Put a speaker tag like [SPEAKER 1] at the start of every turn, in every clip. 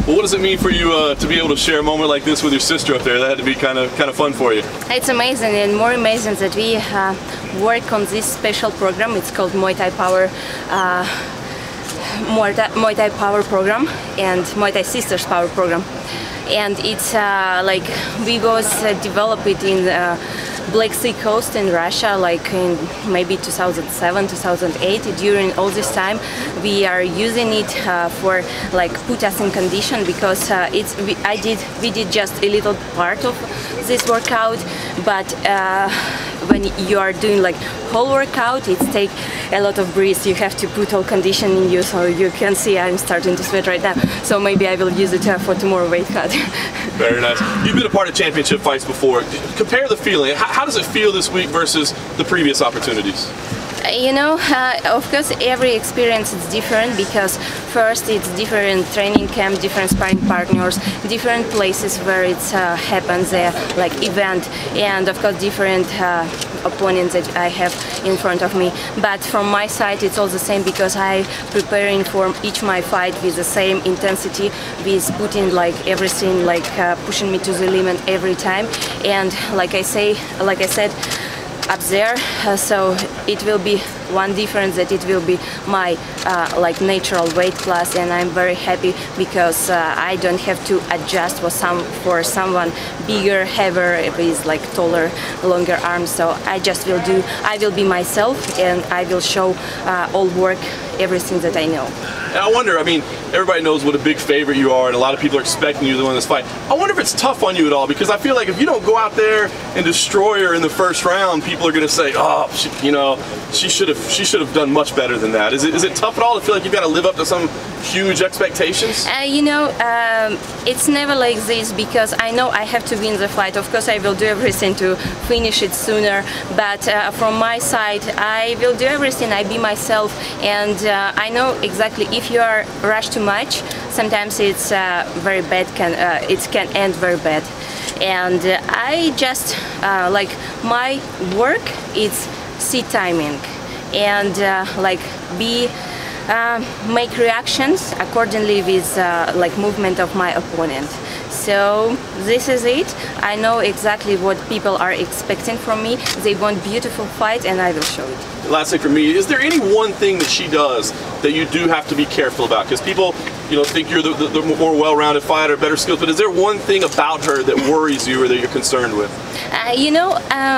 [SPEAKER 1] Well, what does it mean for you to be able to share a moment like this with your sister up there? That had to be kind of fun for you.
[SPEAKER 2] It's amazing, and more amazing that we work on this special program. It's called Muay Thai Power. Muay Thai Power Program and Muay Thai Sisters Power Program, and it's like we both developed it in Black Sea coast in Russia, like in maybe 2007, 2008. During all this time, we are using it for like put us in condition, because we did just a little part of this workout, but when you are doing like whole workout, it takes a lot of breath. You have to put all condition in you, so you can see I'm starting to sweat right now. So maybe I will use it for tomorrow weight cut.
[SPEAKER 1] Very nice. You've been a part of championship fights before. Compare the feeling. How does it feel this week versus the previous opportunities?
[SPEAKER 2] You know, of course, every experience is different, because first it's different training camp, different sparring partners, different places where it happens, like event, and of course different opponents that I have in front of me. But from my side, it's all the same, because I preparing for each my fight with the same intensity, with putting like everything, like pushing me to the limit every time. And like I said, up there, so it will be one difference, that it will be my like natural weight class, and I'm very happy, because I don't have to adjust for someone bigger, heavier, with like taller, longer arms. So I will be myself, and I will show all work, everything that I know.
[SPEAKER 1] And I wonder, I mean, everybody knows what a big favorite you are, and a lot of people are expecting you to win this fight. I wonder if it's tough on you at all, because I feel like if you don't go out there and destroy her in the first round, people are going to say, oh, she should have done much better than that. Is it tough at all to feel like you've got to live up to some huge expectations?
[SPEAKER 2] You know, it's never like this, because I know I have to win the fight. Of course, I will do everything to finish it sooner, but from my side, I will do everything. I be myself, and I know exactly if you are rushed too much, sometimes it's very bad. It can end very bad. And I just like my work is see timing, and like make reactions accordingly with like movement of my opponent. So this is it. I know exactly what people are expecting from me. They want beautiful fight, and I will show it.
[SPEAKER 1] Last thing for me, is there any one thing that she does that you do have to be careful about? Because people, think you're the more well-rounded fighter, better skills, but is there one thing about her that worries you or that you're concerned with?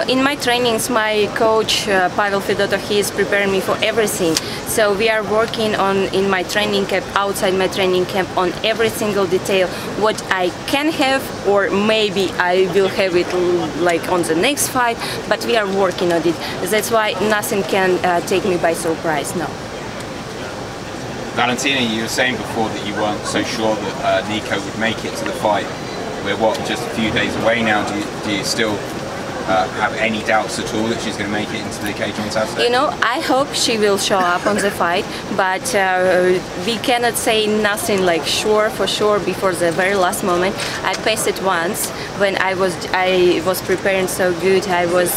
[SPEAKER 2] In my trainings, my coach, Pavel Fedotov, he is preparing me for everything. So we are working on, in my training camp, outside my training camp, on every single detail, what I can have, or maybe I will have it like on the next fight, but we are working on it. That's why nothing can take me by surprise, no.
[SPEAKER 3] Valentina, you were saying before that you weren't so sure that Nicco would make it to the fight. We're just a few days away now. Do you still have any doubts at all that she's going to make it into the cage on Saturday?
[SPEAKER 2] I hope she will show up on the fight, but we cannot say nothing like for sure before the very last moment. I passed it once when I was preparing so good. I was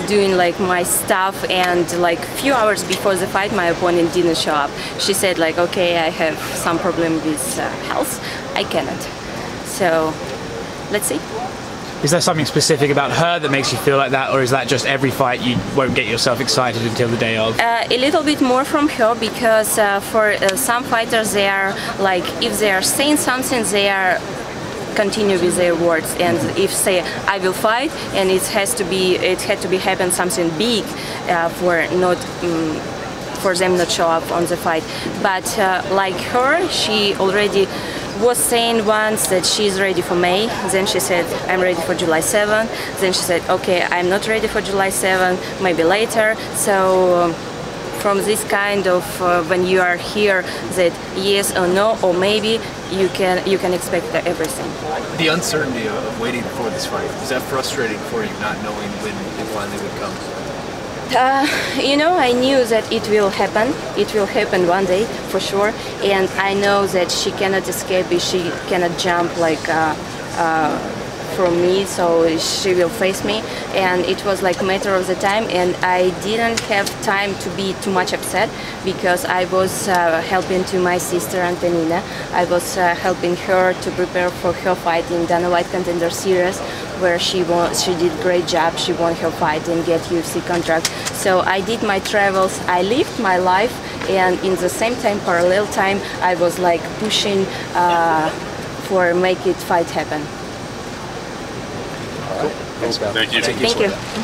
[SPEAKER 2] doing like my stuff, and like few hours before the fight, my opponent didn't show up. She said like, okay, I have some problem with health, I cannot. So let's see.
[SPEAKER 4] Is there something specific about her that makes you feel like that, or is that just every fight you won't get yourself excited until the day of?
[SPEAKER 2] A little bit more from her, because for some fighters, they are like, if they are saying something, they are continue with their words, and if say I will fight, and it had to be happen something big for them not show up on the fight. But like her, she already was saying once that she's ready for May, then she said I'm ready for July 7, then she said okay, I'm not ready for July 7, maybe later. So from this kind of when you are here, that yes or no, or maybe you can expect everything.
[SPEAKER 5] The uncertainty of waiting for this fight, is that frustrating for you, not knowing when it finally would come?
[SPEAKER 2] I knew that it will happen. It will happen one day, for sure. And I know that she cannot escape it. She cannot jump like from me, so she will face me, and it was like a matter of the time, and I didn't have time to be too much upset because I was helping to my sister Antonina. I was helping her to prepare for her fight in Dana White Contender Series, where she did great job. She won her fight and get UFC contract. So I did my travels, I lived my life, and in the same time, parallel time, I was like pushing for make it fight happen.
[SPEAKER 5] Thanks, Val.
[SPEAKER 1] Thank you.
[SPEAKER 2] Thank you.